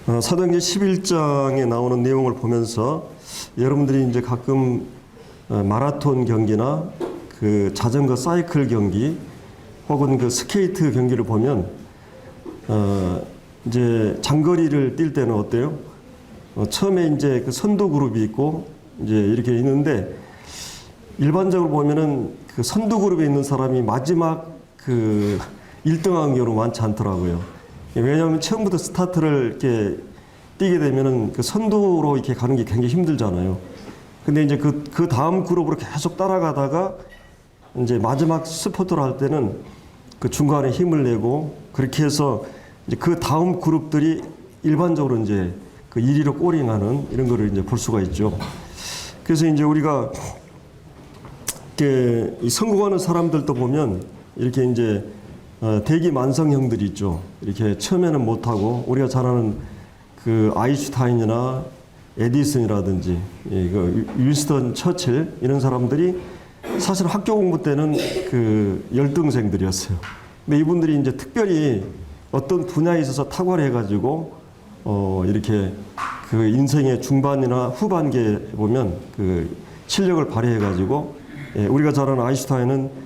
사도행전 11장에 나오는 내용을 보면서 여러분들이 이제 가끔 마라톤 경기나 그 자전거 사이클 경기 혹은 그 스케이트 경기를 보면 이제 장거리를 뛸 때는 어때요? 처음에 이제 그 선두 그룹이 있고 이제 이렇게 있는데 일반적으로 보면은 그 선두 그룹에 있는 사람이 마지막 그 1등한 경우 많지 않더라고요. 왜냐하면 처음부터 스타트를 이렇게 뛰게 되면은 그 선두로 이렇게 가는 게 굉장히 힘들잖아요. 근데 이제 그 다음 그룹으로 계속 따라가다가 이제 마지막 스포트를 할 때는 그 중간에 힘을 내고 그렇게 해서 이제 그 다음 그룹들이 일반적으로 이제 그 1위로 꼬링하는 이런 거를 이제 볼 수가 있죠. 그래서 이제 우리가 이렇게 이 성공하는 사람들도 보면 이렇게 이제 대기만성형들이 있죠. 이렇게 처음에는 못하고 우리가 잘 아는 그 아인슈타인이나 에디슨이라든지 그 윈스턴 처칠 이런 사람들이 사실 학교 공부 때는 그 열등생들이었어요. 근데 이분들이 이제 특별히 어떤 분야에 있어서 탁월해가지고 이렇게 그 인생의 중반이나 후반기에 보면 그 실력을 발휘해가지고 우리가 잘 아는 아인슈타인은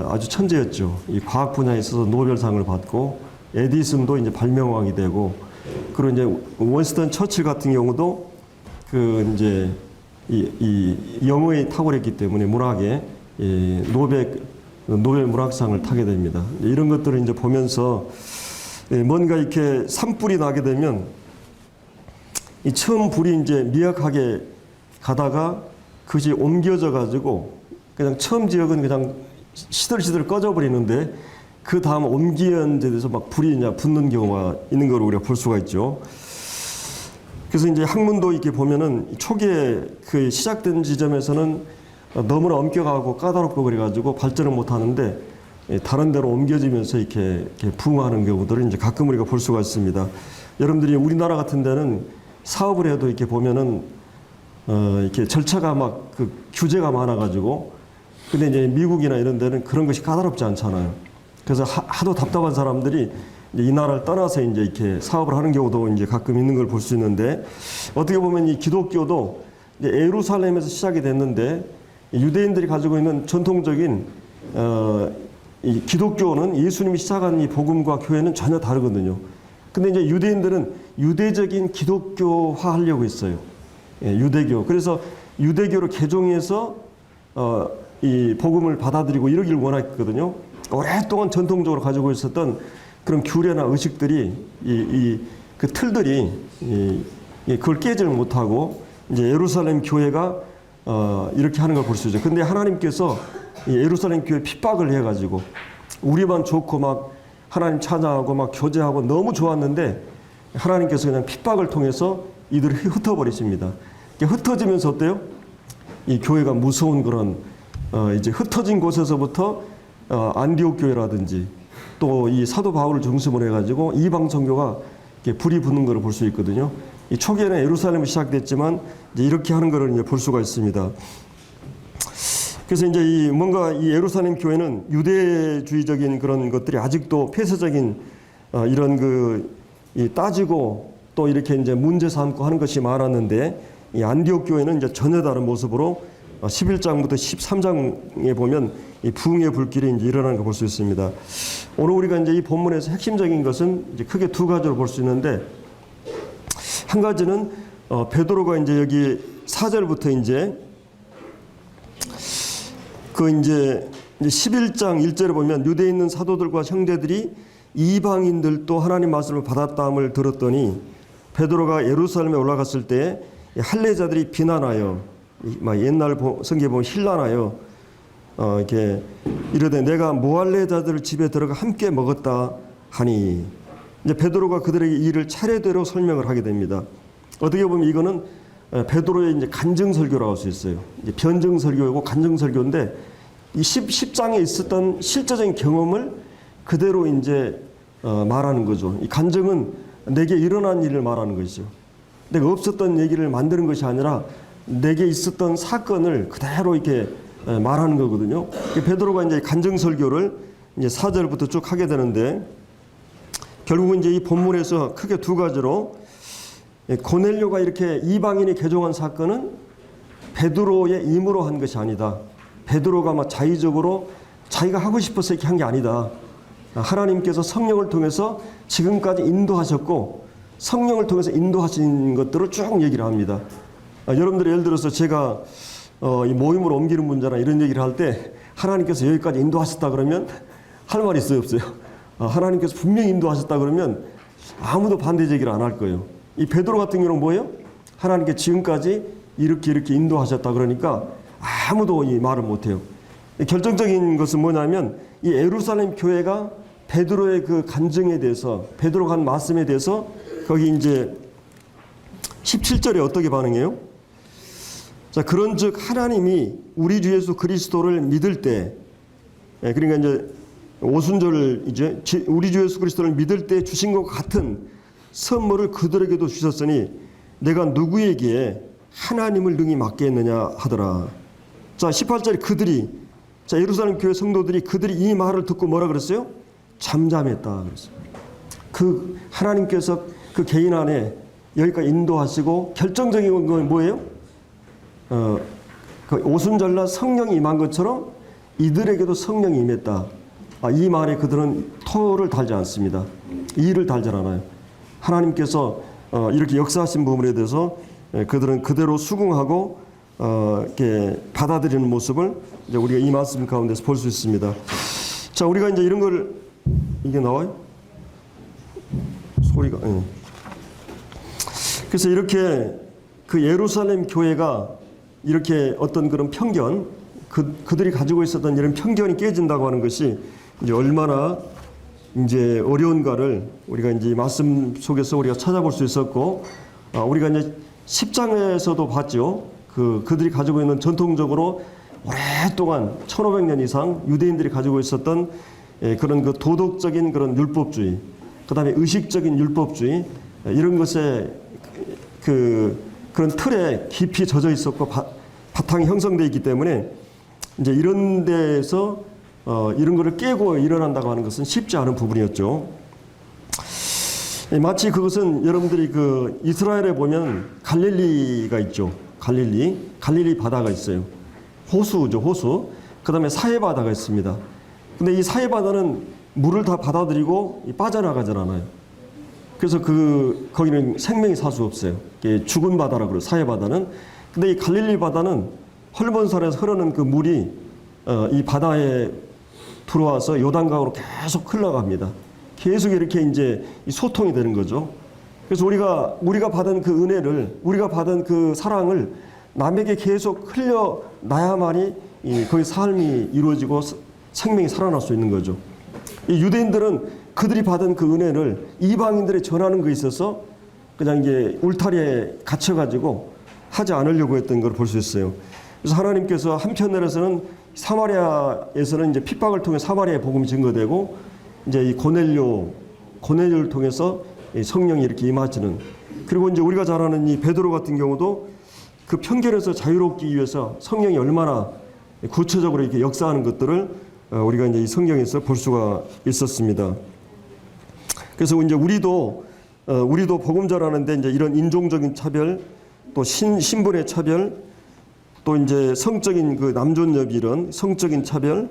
아주 천재였죠. 이 과학 분야에 있어서 노벨상을 받고 에디슨도 이제 발명왕이 되고 그리고 이제 윈스턴 처칠 같은 경우도 그 이제 이 영어에 탁월했기 때문에 문학에 노벨 문학상을 타게 됩니다. 이런 것들을 이제 보면서 뭔가 이렇게 산불이 나게 되면 이 처음 불이 이제 미약하게 가다가 그것이 옮겨져 가지고 그냥 처음 지역은 그냥 시들시들 꺼져버리는데 그 다음 옮기는데서 막 불이 이제 붙는 경우가 있는 걸 우리가 볼 수가 있죠. 그래서 이제 학문도 이렇게 보면은 초기에 그 시작된 지점에서는 너무나 엄격하고 까다롭고 그래가지고 발전을 못 하는데 다른 데로 옮겨지면서 이렇게 부흥하는 경우들을 이제 가끔 우리가 볼 수가 있습니다. 여러분들이 우리나라 같은 데는 사업을 해도 이렇게 보면은 이렇게 절차가 막 그 규제가 많아가지고 근데 이제 미국이나 이런 데는 그런 것이 까다롭지 않잖아요. 그래서 하도 답답한 사람들이 이 나라를 떠나서 이제 이렇게 사업을 하는 경우도 이제 가끔 있는 걸 볼 수 있는데 어떻게 보면 이 기독교도 이제 예루살렘에서 시작이 됐는데 유대인들이 가지고 있는 전통적인 이 기독교는 예수님이 시작한 이 복음과 교회는 전혀 다르거든요. 근데 이제 유대인들은 유대적인 기독교화 하려고 했어요. 유대교. 그래서 유대교를 개종해서 이 복음을 받아들이고 이러길 원했거든요. 오랫동안 전통적으로 가지고 있었던 그런 규례나 의식들이 그 틀들이 그걸 깨지를 못하고 이제 예루살렘 교회가 이렇게 하는 걸 볼 수 있죠. 근데 하나님께서 예루살렘 교회 핍박을 해가지고 우리만 좋고 막 하나님 찬양하고 막 교제하고 너무 좋았는데 하나님께서 그냥 핍박을 통해서 이들을 흩어버리십니다. 흩어지면서 어때요? 이 교회가 무서운 그런 이제 흩어진 곳에서부터 안디옥 교회라든지 또 이 사도 바울을 중심으로 해가지고 이방 선교가 불이 붙는 것을 볼 수 있거든요. 이 초기에는 예루살렘이 시작됐지만 이제 이렇게 하는 것을 이제 볼 수가 있습니다. 그래서 이제 뭔가 이 예루살렘 교회는 유대주의적인 그런 것들이 아직도 폐쇄적인 이런 이 따지고 또 이렇게 이제 문제 삼고 하는 것이 많았는데 이 안디옥 교회는 이제 전혀 다른 모습으로 11장부터 13장에 보면 이 부흥의 불길이 이제 일어나는 걸 볼 수 있습니다. 오늘 우리가 이제 이 본문에서 핵심적인 것은 이제 크게 두 가지로 볼 수 있는데 한 가지는 베드로가 이제 여기 4절부터 이제 이제 11장 1절에 보면 유대에 있는 사도들과 형제들이 이방인들도 하나님 말씀을 받았다함을 들었더니 베드로가 예루살렘에 올라갔을 때 할례자들이 비난하여 막 옛날 성경에 보면 힐난하여 이렇게 이르되 내가 무할례자들 집에 들어가 함께 먹었다 하니 이제 베드로가 그들에게 이 일을 차례대로 설명을 하게 됩니다. 어떻게 보면 이거는 베드로의 이제 간증 설교라고 할 수 있어요. 이제 변증 설교이고 간증 설교인데 이 10장에 있었던 실제적인 경험을 그대로 이제 말하는 거죠. 이 간증은 내게 일어난 일을 말하는 것이죠. 내가 없었던 얘기를 만드는 것이 아니라 내게 있었던 사건을 그대로 이렇게 말하는 거거든요. 베드로가 이제 간증 설교를 이제 4절부터 쭉 하게 되는데 결국은 이제 이 본문에서 크게 두 가지로 고넬료가 이렇게 이방인이 개종한 사건은 베드로의 임으로 한 것이 아니다. 베드로가 막 자의적으로 자기가 하고 싶어서 이렇게 한 게 아니다. 하나님께서 성령을 통해서 지금까지 인도하셨고 성령을 통해서 인도하신 것들을 쭉 얘기를 합니다. 여러분들이 예를 들어서 제가 이 모임을 옮기는 문제나 이런 얘기를 할 때 하나님께서 여기까지 인도하셨다 그러면 할 말이 있어요, 없어요? 하나님께서 분명히 인도하셨다 그러면 아무도 반대 제기를 안 할 거예요. 이 베드로 같은 경우는 뭐예요? 하나님께 지금까지 이렇게 인도하셨다 그러니까 아무도 이 말을 못해요. 결정적인 것은 뭐냐면 이 예루살렘 교회가 베드로의 그 간증에 대해서, 베드로가 한 말씀에 대해서 거기 이제 17절에 어떻게 반응해요? 자, 그런즉 하나님이 우리 주 예수 그리스도를 믿을 때, 그러니까 이제 오순절 이제 우리 주 예수 그리스도를 믿을 때 주신 것 같은 선물을 그들에게도 주셨으니 내가 누구에게 하나님을 능히 맡겠느냐 하더라. 자, 18절에 그들이, 자, 예루살렘 교회 성도들이 그들이 이 말을 듣고 뭐라 그랬어요? 잠잠했다 그랬어요. 그 하나님께서 그 개인 안에 여기까지 인도하시고 결정적인 건 뭐예요? 그 오순절날 성령이 임한 것처럼 이들에게도 성령이 임했다. 이 말에 그들은 토를 달지 않습니다. 이를 달지 않아요. 하나님께서 이렇게 역사하신 부분에 대해서 그들은 그대로 수긍하고 이렇게 받아들이는 모습을 이제 우리가 이 말씀 가운데서 볼 수 있습니다. 자, 우리가 이제 이런 걸 이게 나와요? 소리가. 예. 그래서 이렇게 그 예루살렘 교회가 이렇게 어떤 그런 편견, 그들이 가지고 있었던 이런 편견이 깨진다고 하는 것이 이제 얼마나 이제 어려운가를 우리가 이제 말씀 속에서 우리가 찾아볼 수 있었고, 우리가 이제 10장에서도 봤죠. 그들이 가지고 있는 전통적으로 오랫동안 1500년 이상 유대인들이 가지고 있었던 그런 그 도덕적인 그런 율법주의, 그 다음에 의식적인 율법주의, 이런 것에 그런 틀에 깊이 젖어 있었고 바탕이 형성되어 있기 때문에 이제 이런 데에서 이런 거를 깨고 일어난다고 하는 것은 쉽지 않은 부분이었죠. 마치 그것은 여러분들이 그 이스라엘에 보면 갈릴리가 있죠. 갈릴리 바다가 있어요. 호수죠, 호수. 그 다음에 사해 바다가 있습니다. 근데 이 사해 바다는 물을 다 받아들이고 빠져나가질 않아요. 그래서 거기는 생명이 살 수 없어요. 죽은 바다라고 그래요, 사해 바다는. 근데 이 갈릴리 바다는 헐몬산에서 흐르는 그 물이 이 바다에 들어와서 요단강으로 계속 흘러갑니다. 계속 이렇게 이제 소통이 되는 거죠. 그래서 우리가 받은 그 은혜를, 우리가 받은 그 사랑을 남에게 계속 흘려놔야만이 거기 삶이 이루어지고 생명이 살아날 수 있는 거죠. 이 유대인들은 그들이 받은 그 은혜를 이방인들에 전하는 것에 있어서 그냥 이제 울타리에 갇혀가지고 하지 않으려고 했던 걸 볼 수 있어요. 그래서 하나님께서 한편으로서는 사마리아에서는 이제 핍박을 통해 사마리아의 복음이 증거되고 이제 이 고넬료를 통해서 성령이 이렇게 임하시는, 그리고 이제 우리가 잘 아는 이 베드로 같은 경우도 그 편견에서 자유롭기 위해서 성령이 얼마나 구체적으로 이렇게 역사하는 것들을 우리가 이제 이 성경에서 볼 수가 있었습니다. 그래서 이제 우리도 복음 전하는데 이제 이런 인종적인 차별, 또 신분의 차별, 또 이제 성적인 그 남존여비 이런 성적인 차별,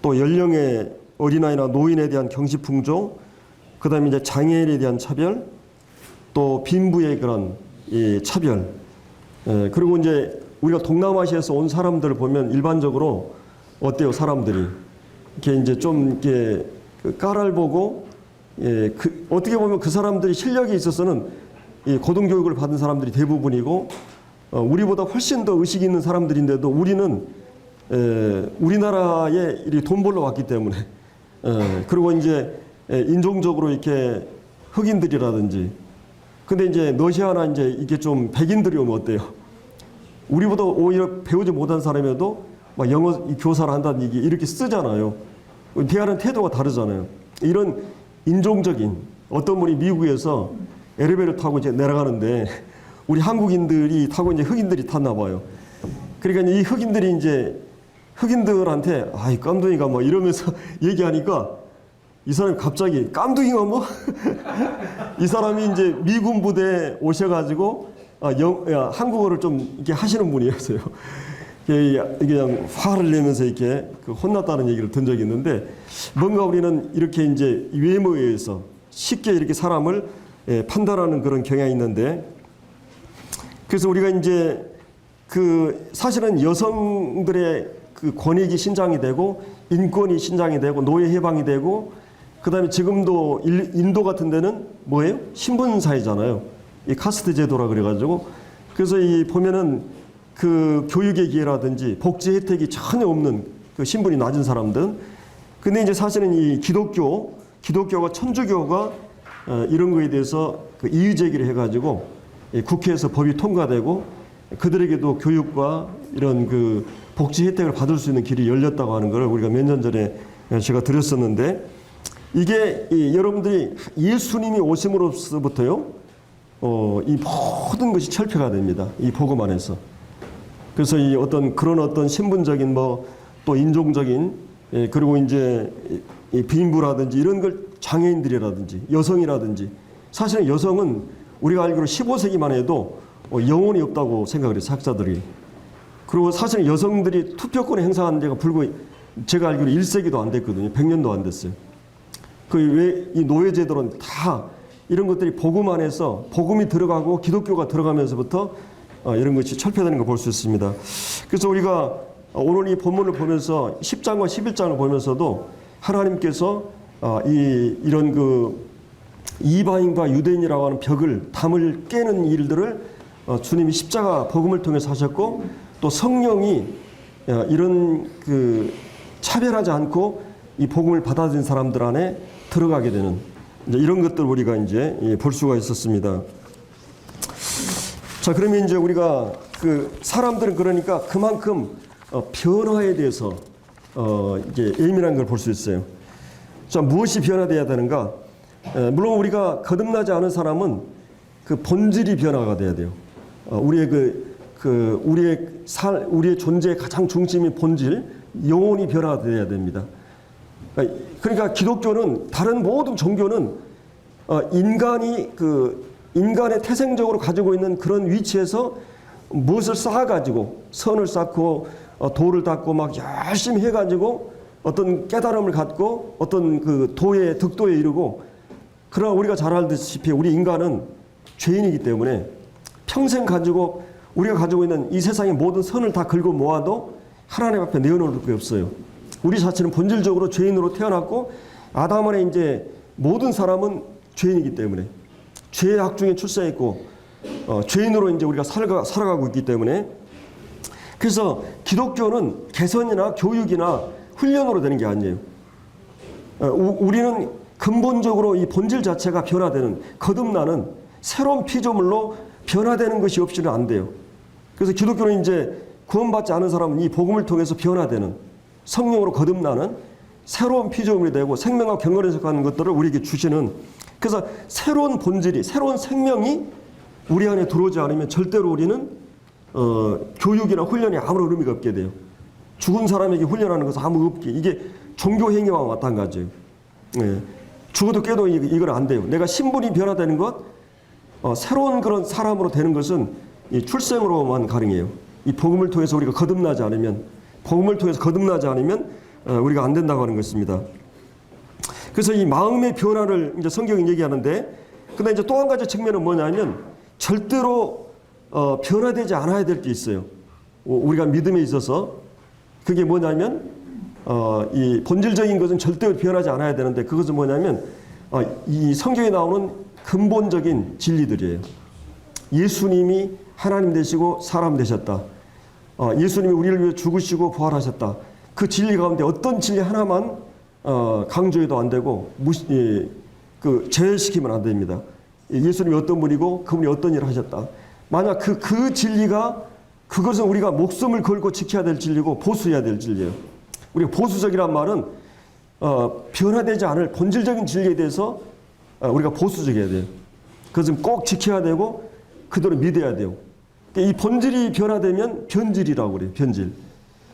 또 연령의 어린아이나 노인에 대한 경시풍조, 그 다음에 이제 장애인에 대한 차별, 또 빈부의 그런 이 차별, 그리고 이제 우리가 동남아시아에서 온 사람들을 보면 일반적으로 어때요, 사람들이 이렇게 이제 좀 이렇게 깔알보고, 어떻게 보면 그 사람들이 실력이 있어서는 고등교육을 받은 사람들이 대부분이고, 우리보다 훨씬 더 의식이 있는 사람들인데도 우리는 우리나라에 이렇게 돈 벌러 왔기 때문에, 그리고 이제 인종적으로 이렇게 흑인들이라든지, 근데 이제 러시아나 이제 이게 좀 백인들이 오면 어때요? 우리보다 오히려 배우지 못한 사람이어도 막 영어 교사를 한다는 얘기 이렇게 쓰잖아요. 대하는 태도가 다르잖아요. 이런 인종적인, 어떤 분이 미국에서 엘리베이터 타고 이제 내려가는데 우리 한국인들이 타고 이제 흑인들이 탔나 봐요. 그러니까 이 흑인들이 이제 흑인들한테 아이 깜둥이가 뭐 이러면서 얘기하니까 이 사람이 갑자기 깜둥이가 뭐? 이 사람이 이제 미군 부대에 오셔가지고 한국어를 좀 이렇게 하시는 분이었어요. 그냥 화를 내면서 이렇게 혼났다는 얘기를 든 적이 있는데, 뭔가 우리는 이렇게 이제 외모에 의해서 쉽게 이렇게 사람을 판단하는 그런 경향이 있는데, 그래서 우리가 이제 사실은 여성들의 권익이 신장이 되고 인권이 신장이 되고 노예 해방이 되고, 그다음에 지금도 인도 같은 데는 뭐예요? 신분사회잖아요. 이 카스트 제도라 그래가지고, 그래서 보면은 교육의 기회라든지 복지 혜택이 전혀 없는 신분이 낮은 사람들. 근데 이제 사실은 이 기독교가 천주교가 이런 거에 대해서 이의 제기를 해가지고 국회에서 법이 통과되고 그들에게도 교육과 이런 복지 혜택을 받을 수 있는 길이 열렸다고 하는 걸 우리가 몇 년 전에 제가 드렸었는데, 이게 여러분들이 예수님이 오심으로서부터요, 이 모든 것이 철폐가 됩니다. 이 복음 안에서. 그래서 그런 어떤 신분적인 또 인종적인, 그리고 이제 빈부라든지 이런 걸 장애인들이라든지 여성이라든지, 사실은 여성은 우리가 알기로 15세기만 해도 영혼이 없다고 생각을 해요, 학자들이. 그리고 사실은 여성들이 투표권을 행사한 데가 불과 제가 알기로 1세기도 안 됐거든요. 100년도 안 됐어요. 왜 이 노예제도는 다 이런 것들이 복음 안에서 복음이 들어가고 기독교가 들어가면서부터 이런 것이 철폐되는 걸 볼 수 있습니다. 그래서 우리가 오늘 이 본문을 보면서 10장과 11장을 보면서도 하나님께서 이런 이방인과 유대인이라고 하는 담을 깨는 일들을 주님이 십자가 복음을 통해서 하셨고, 또 성령이 이런 차별하지 않고 이 복음을 받아들인 사람들 안에 들어가게 되는 이런 것들 우리가 이제 볼 수가 있었습니다. 자, 그러면 이제 우리가 사람들은 그러니까 그만큼 변화에 대해서 이제 예민한 걸 볼 수 있어요. 자, 무엇이 변화돼야 되는가? 물론 우리가 거듭나지 않은 사람은 본질이 변화가 돼야 돼요. 우리의 존재의 가장 중심인 본질, 영혼이 변화돼야 됩니다. 그러니까 기독교는 다른 모든 종교는 인간의 태생적으로 가지고 있는 그런 위치에서 무엇을 쌓아가지고 선을 쌓고 도를 닦고 막 열심히 해가지고 어떤 깨달음을 갖고 어떤 득도에 이르고, 그러나 우리가 잘 알다시피 우리 인간은 죄인이기 때문에 평생 우리가 가지고 있는 이 세상의 모든 선을 다 긁어 모아도 하나님 앞에 내어놓을 게 없어요. 우리 자체는 본질적으로 죄인으로 태어났고, 아담 안에 이제 모든 사람은 죄인이기 때문에 죄의 악 중에 출생했고 죄인으로 이제 우리가 살아가고 있기 때문에, 그래서 기독교는 개선이나 교육이나 훈련으로 되는 게 아니에요. 우리는 근본적으로 이 본질 자체가 변화되는, 거듭나는 새로운 피조물로 변화되는 것이 없이는 안 돼요. 그래서 기독교는 이제 구원받지 않은 사람은 이 복음을 통해서 변화되는, 성령으로 거듭나는 새로운 피조물이 되고 생명과 경건에 속하는 것들을 우리에게 주시는, 그래서 새로운 본질이, 새로운 생명이 우리 안에 들어오지 않으면 절대로 우리는 교육이나 훈련이 아무런 의미가 없게 돼요. 죽은 사람에게 훈련하는 것은 아무 없게, 이게 종교 행위와 마찬가지예요. 죽어도 깨도 이건 안 돼요. 내가 신분이 변화되는 것, 새로운 그런 사람으로 되는 것은 이 출생으로만 가능해요. 이 복음을 통해서 우리가 거듭나지 않으면, 우리가 안 된다고 하는 것입니다. 그래서 이 마음의 변화를 이제 성경이 얘기하는데, 근데 이제 또 한 가지 측면은 뭐냐면 절대로 변화되지 않아야 될 게 있어요. 우리가 믿음에 있어서 그게 뭐냐면 이 본질적인 것은 절대로 변하지 않아야 되는데, 그것은 뭐냐면 이 성경에 나오는 근본적인 진리들이에요. 예수님이 하나님 되시고 사람 되셨다. 예수님이 우리를 위해 죽으시고 부활하셨다. 그 진리 가운데 어떤 진리 하나만 강조해도 안 되고 제외시키면 안 됩니다. 예수님이 어떤 분이고 그분이 어떤 일을 하셨다. 만약 그 진리가, 그것은 우리가 목숨을 걸고 지켜야 될 진리고 보수해야 될 진리예요. 우리가 보수적이란 말은 변화되지 않을 본질적인 진리에 대해서 우리가 보수적이어야 돼요. 그것은 꼭 지켜야 되고 그대로 믿어야 돼요. 이 본질이 변화되면 변질이라고 그래요. 변질.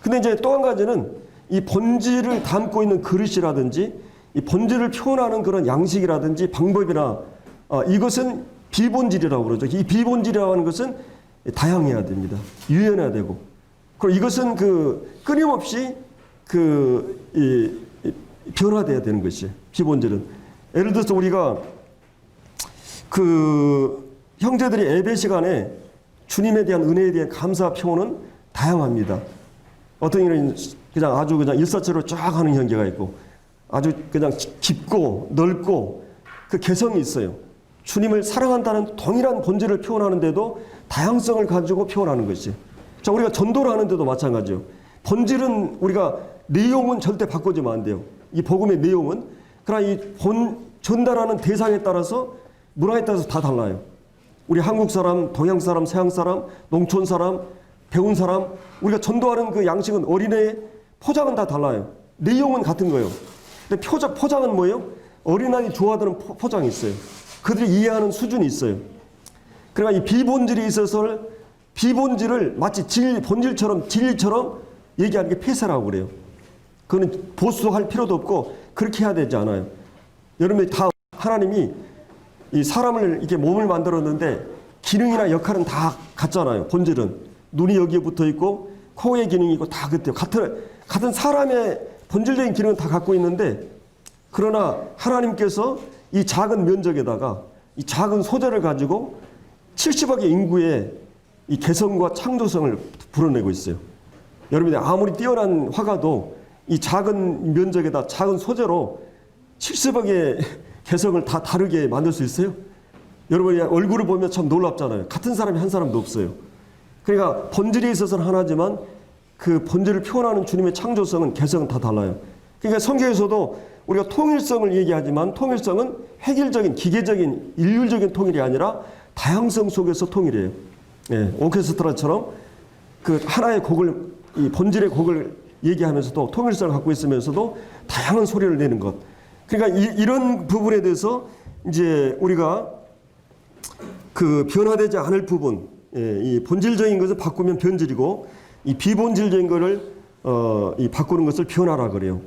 근데 이제 또 한 가지는 이 본질을 담고 있는 그릇이라든지 이 본질을 표현하는 그런 양식이라든지 방법이나 이것은 비본질이라고 그러죠. 이 비본질이라고 하는 것은 다양해야 됩니다. 유연해야 되고. 그리고 이것은 끊임없이 변화돼야 되는 것이에요. 비본질은. 예를 들어서 우리가 형제들이 예배 시간에 주님에 대한 은혜에 대한 감사 표현은 다양합니다. 어떤 이는 아주 일사체로 쫙 하는 형제가 있고 아주 그냥 깊고 넓고 그 개성이 있어요. 주님을 사랑한다는 동일한 본질을 표현하는데도 다양성을 가지고 표현하는 것이. 자, 우리가 전도를 하는데도 마찬가지요. 본질은 우리가 내용은 절대 바꾸지면 안 돼요. 이 복음의 내용은. 그러나 이 전달하는 대상에 따라서 문화에 따라서 다 달라요. 우리 한국 사람, 동양 사람, 서양 사람, 농촌 사람, 배운 사람, 우리가 전도하는 그 양식은 어린애의 포장은 다 달라요. 내용은 같은 거예요. 근데 포장은 뭐예요? 어린아이 좋아하는 포장이 있어요. 그들이 이해하는 수준이 있어요. 그러니까 이 비본질이 있어서 비본질을 마치 본질처럼 진리처럼 얘기하는 게 폐쇄라고 그래요. 그거는 보수할 필요도 없고 그렇게 해야 되지 않아요. 여러분이 다 하나님이 이 사람을 이렇게 몸을 만들었는데 기능이나 역할은 다 같잖아요. 본질은 눈이 여기에 붙어 있고 코의 기능이 있고 다 같아요. 같은 사람의 본질적인 기능은 다 갖고 있는데 그러나 하나님께서 이 작은 면적에다가 이 작은 소재를 가지고 70억의 인구의 이 개성과 창조성을 불어내고 있어요. 여러분이 아무리 뛰어난 화가도 이 작은 면적에다 작은 소재로 70억의 개성을 다 다르게 만들 수 있어요? 여러분이 얼굴을 보면 참 놀랍잖아요. 같은 사람이 한 사람도 없어요. 그러니까 본질에 있어서는 하나지만 그 본질을 표현하는 주님의 창조성은 개성은 다 달라요. 그러니까 성경에서도 우리가 통일성을 얘기하지만 통일성은 획일적인 기계적인 일률적인 통일이 아니라 다양성 속에서 통일이에요. 예, 오케스트라처럼 그 하나의 곡을 이 본질의 곡을 얘기하면서도 통일성을 갖고 있으면서도 다양한 소리를 내는 것. 그러니까 이런 부분에 대해서 이제 우리가 변화되지 않을 부분, 이 본질적인 것을 바꾸면 변질이고 이 비본질적인 것을 바꾸는 것을 변화라 그래요.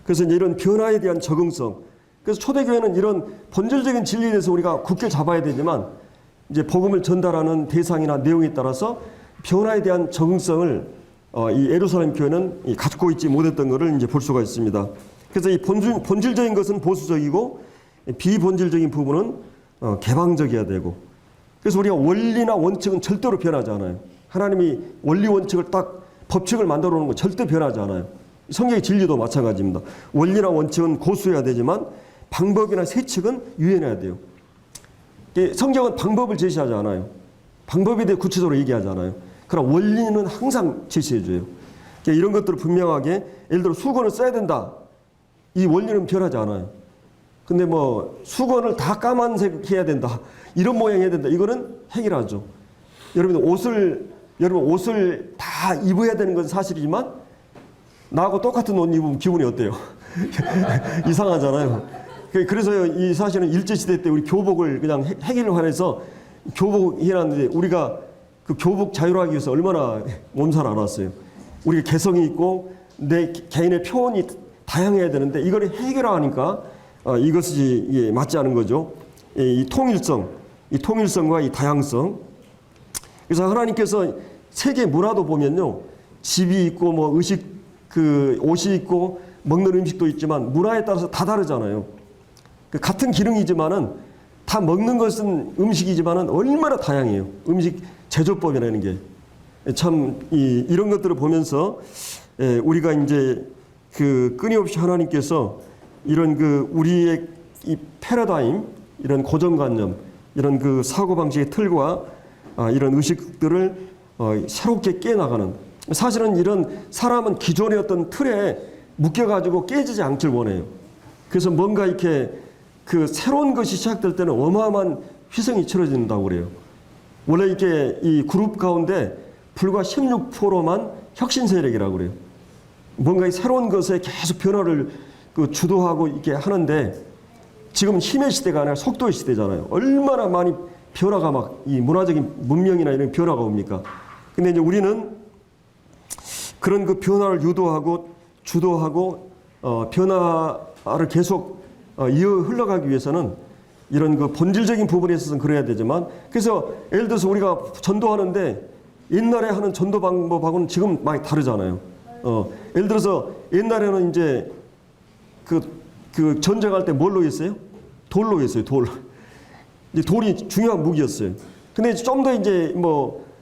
그래서 이제 이런 변화에 대한 적응성. 그래서 초대교회는 이런 본질적인 진리에 대해서 우리가 굳게 잡아야 되지만 이제 복음을 전달하는 대상이나 내용에 따라서 변화에 대한 적응성을 이 예루살렘 교회는 갖고 있지 못했던 것을 이제 볼 수가 있습니다. 그래서 이 본질적인 것은 보수적이고 비본질적인 부분은 개방적이어야 되고. 그래서 우리가 원리나 원칙은 절대로 변하지 않아요. 하나님이 원리 원칙을 딱 법칙을 만들어 놓은 거 절대 변하지 않아요. 성경의 진리도 마찬가지입니다. 원리나 원칙은 고수해야 되지만 방법이나 세칙은 유연해야 돼요. 성경은 방법을 제시하지 않아요. 방법에 대해 구체적으로 얘기하지 않아요. 그러나 원리는 항상 제시해줘요. 이런 것들을 분명하게 예를 들어 수건을 써야 된다. 이 원리는 변하지 않아요. 근데 뭐 수건을 다 까만색 해야 된다. 이런 모양 해야 된다. 이거는 해결하죠. 여러분 옷을 다 입어야 되는 건 사실이지만 나하고 똑같은 옷 입으면 기분이 어때요? 이상하잖아요. 그래서 이 사실은 일제시대 때 우리 교복을 그냥 해결화해서 교복 해놨는데 우리가 그 교복 자유화하기 위해서 얼마나 몸살 앓았어요. 우리가 개성이 있고 내 개인의 표현이 다양해야 되는데 이걸 해결화하니까 이것이 맞지 않은 거죠. 이 통일성과 이 다양성. 그래서 하나님께서 세계 문화도 보면요, 집이 있고 뭐 옷이 있고 먹는 음식도 있지만 문화에 따라서 다 다르잖아요. 같은 기능이지만은 다 먹는 것은 음식이지만은 얼마나 다양해요. 음식 제조법이라는 게 참 이런 것들을 보면서 우리가 이제 끊임없이 하나님께서 이런 우리의 이 패러다임, 이런 고정관념, 이런 사고 방식의 틀과 이런 의식들을 새롭게 깨나가는. 사실은 이런 사람은 기존의 어떤 틀에 묶여가지고 깨지지 않길 원해요. 그래서 뭔가 이렇게 새로운 것이 시작될 때는 어마어마한 희생이 치러진다고 그래요. 원래 이렇게 이 그룹 가운데 불과 16%만 혁신 세력이라고 그래요. 뭔가 이 새로운 것에 계속 변화를 주도하고 이렇게 하는데 지금 힘의 시대가 아니라 속도의 시대잖아요. 얼마나 많이 변화가 이 문화적인 문명이나 이런 변화가 옵니까? 근데 이제 우리는 그런 변화를 유도하고 주도하고 계속 이어 흘러가기 위해서는 이런 그 본질적인 부분에 있어서는 그래야 되지만, 그래서 예를 들어서 우리가 전도하는데 옛날에 하는 전도 방법하고는 지금 많이 다르잖아요. 예를 들어서 옛날에는 이제 그 전쟁할 때 뭘로 했어요? 돌로 했어요. 돌. 이제 돌이 중요한 무기였어요. 근데 좀 더 이제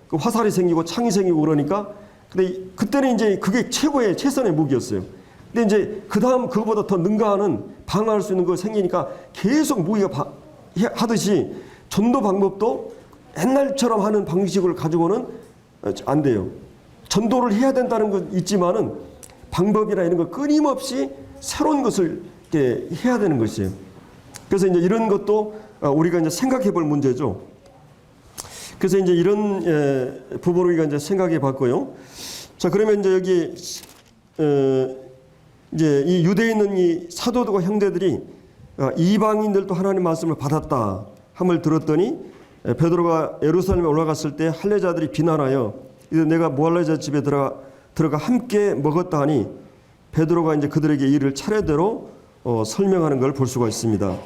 그 화살이 생기고 창이 생기고 그러니까, 근데 그때는 이제 그게 최선의 무기였어요. 근데 이제 그 다음 그거보다 더 능가하는 방어할 수 있는 거 생기니까 계속 무기가 하듯이 전도 방법도 옛날처럼 하는 방식을 가지고는 안 돼요. 전도를 해야 된다는 건 있지만은 방법이나 이런 거 끊임없이 새로운 것을 이렇게 해야 되는 것이에요. 그래서 이제 이런 것도 우리가 이제 생각해 볼 문제죠. 그래서 이제 이런 부분을 우리가 이제 생각해 봤고요. 자, 그러면 이제 여기 이제 이 유대에 있는 이 사도들과 형제들이 이방인들도 하나님 말씀을 받았다 함을 들었더니 베드로가 예루살렘에 올라갔을 때 할례자들이 비난하여 이제 내가 무할례자 집에 들어가 함께 먹었다 하니 베드로가 이제 그들에게 이를 차례대로 설명하는 걸 볼 수가 있습니다.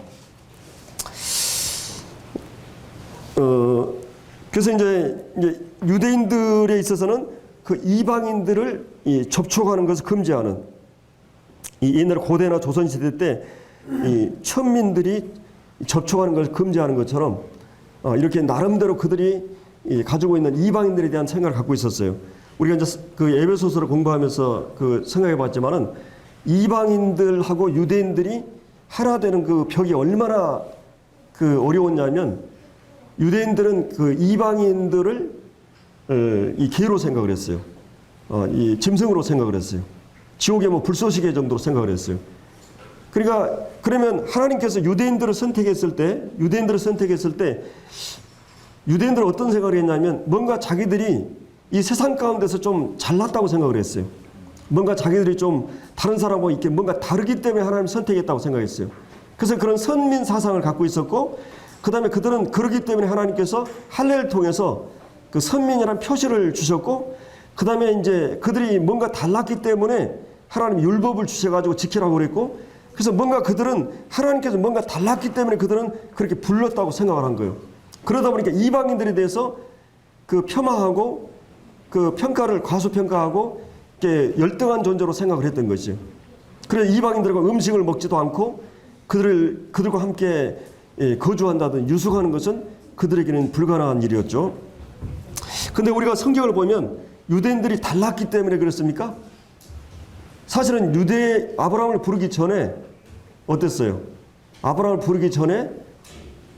그래서 이제 유대인들에 있어서는 그 이방인들을 접촉하는 것을 금지하는, 이 옛날 고대나 조선 시대 때 이 천민들이 접촉하는 것을 금지하는 것처럼 이렇게 나름대로 그들이 가지고 있는 이방인들에 대한 생각을 갖고 있었어요. 우리가 이제 그 에베소서를 공부하면서 그 생각해봤지만은 이방인들하고 유대인들이 하나 되는 그 벽이 얼마나 그 어려웠냐면, 유대인들은 그 이방인들을 이 개로 생각을 했어요. 이 짐승으로 생각을 했어요. 지옥의 불쏘시개 정도로 생각을 했어요. 그러니까 그러면 하나님께서 유대인들을 선택했을 때 유대인들은 어떤 생각을 했냐면, 뭔가 자기들이 이 세상 가운데서 좀 잘났다고 생각을 했어요. 뭔가 자기들이 좀 다른 사람하고 이렇게 뭔가 다르기 때문에 하나님 선택했다고 생각했어요. 그래서 그런 선민 사상을 갖고 있었고, 그 다음에 그들은 그러기 때문에 하나님께서 할례를 통해서 그 선민이라는 표시를 주셨고, 그 다음에 이제 그들이 뭔가 달랐기 때문에 하나님 율법을 주셔가지고 지키라고 그랬고, 그래서 뭔가 그들은 하나님께서 뭔가 달랐기 때문에 그들은 그렇게 불렀다고 생각을 한 거예요. 그러다 보니까 이방인들에 대해서 그 폄하하고 그 평가를 과소평가하고 이렇게 열등한 존재로 생각을 했던 것이죠. 그래서 이방인들과 음식을 먹지도 않고 그들과 함께 거주한다든 유숙하는 것은 그들에게는 불가능한 일이었죠. 근데 우리가 성경을 보면 유대인들이 달랐기 때문에 그렇습니까? 사실은 아브라함을 부르기 전에 어땠어요? 아브라함을 부르기 전에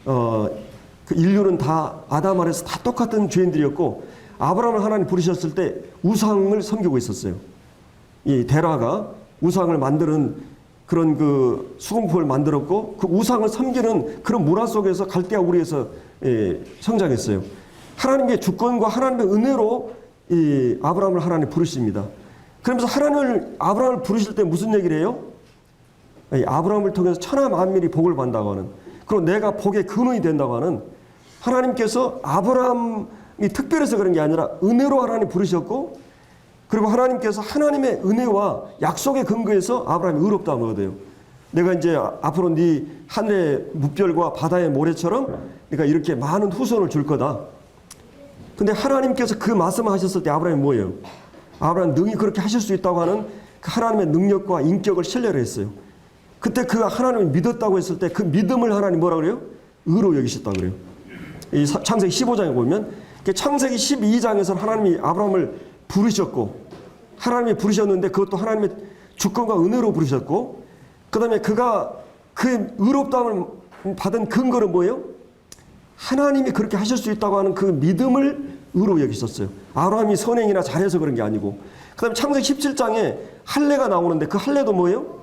그 인류는 다 아담 아래서 다 똑같은 죄인들이었고, 아브라함을 하나님 부르셨을 때 우상을 섬기고 있었어요. 이 데라가 우상을 만드는 그런 그 수공법을 만들었고, 그 우상을 섬기는 그런 문화 속에서 갈대아 우리에서 성장했어요. 하나님의 주권과 하나님의 은혜로 이 아브라함을 하나님 부르십니다. 그러면서 아브라함을 부르실 때 무슨 얘기를 해요? 아브라함을 통해서 천하 만민이 복을 받는다고 하는, 그리고 내가 복의 근원이 된다고 하는, 하나님께서 아브라함이 특별해서 그런 게 아니라 은혜로 하나님 부르셨고, 그리고 하나님께서 하나님의 은혜와 약속의 근거에서 아브라함이 의롭다함을 얻어요. 내가 이제 앞으로 네 하늘의 무별과 바다의 모래처럼 내가 이렇게 많은 후손을 줄 거다. 근데 하나님께서 그 말씀을 하셨을 때 아브라함이 뭐예요? 아브라함 능히 그렇게 하실 수 있다고 하는 그 하나님의 능력과 인격을 신뢰를 했어요. 그때 그 하나님을 믿었다고 했을 때 그 믿음을 하나님 뭐라 그래요? 의로 여기셨다고 그래요. 이 창세기 15장에 보면, 창세기 12장에서 하나님이 아브라함을 부르셨고, 하나님이 부르셨는데 그것도 하나님의 주권과 은혜로 부르셨고, 그 다음에 그가 그 의롭다함을 받은 근거는 뭐예요? 하나님이 그렇게 하실 수 있다고 하는 그 믿음을 의로 여기셨어요. 아브라함이 선행이나 잘해서 그런 게 아니고. 그 다음에 창세기 17장에 할례가 나오는데 그 할례도 뭐예요?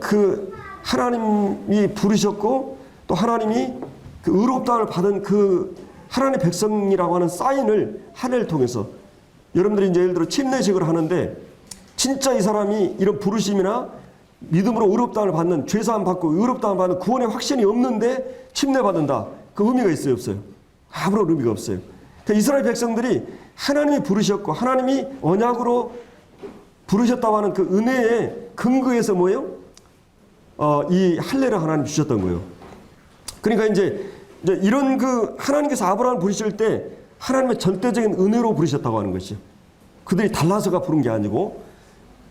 그 하나님이 부르셨고, 또 하나님이 그 의롭다함을 받은 그 하나님의 백성이라고 하는 사인을 할례를 통해서, 여러분들이 이제 예를 들어 침례식을 하는데 진짜 이 사람이 이런 부르심이나 믿음으로 의롭다함을 받는, 죄사함 받고 의롭다함을 받는 구원의 확신이 없는데 침례받는다. 그 의미가 있어요, 없어요? 아무런 의미가 없어요. 그러니까 이스라엘 백성들이 하나님이 부르셨고 하나님이 언약으로 부르셨다고 하는 그 은혜의 근거에서 뭐예요? 이 할례를 하나님 주셨던 거예요. 그러니까 이제 이런 그 하나님께서 아브라함을 부르실 때 하나님의 절대적인 은혜로 부르셨다고 하는 것이요. 그들이 달라서가 부른 게 아니고.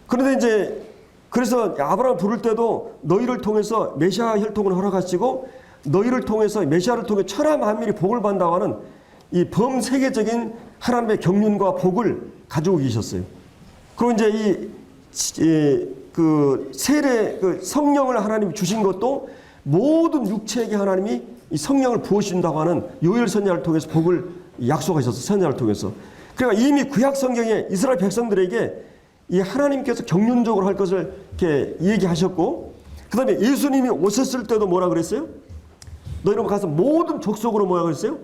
그런데 이제 그래서 아브라함을 부를 때도 너희를 통해서 메시아 혈통을 허락하시고 너희를 통해서 메시아를 통해 천하 만민이 복을 받는다고 하는 이 범세계적인 하나님의 경륜과 복을 가지고 계셨어요. 그리고 이제 그 세례 그 성령을 하나님이 주신 것도 모든 육체에게 하나님이 이 성령을 부어주신다고 하는 요엘 선지자를 통해서 복을 약속하셨어요. 선지자를 통해서. 그러니까 이미 구약 성경에 이스라엘 백성들에게 이 하나님께서 경륜적으로 할 것을 이렇게 얘기하셨고, 그 다음에 예수님이 오셨을 때도 뭐라 그랬어요? 너희는 가서 모든 족속으로 뭐라 그랬어요?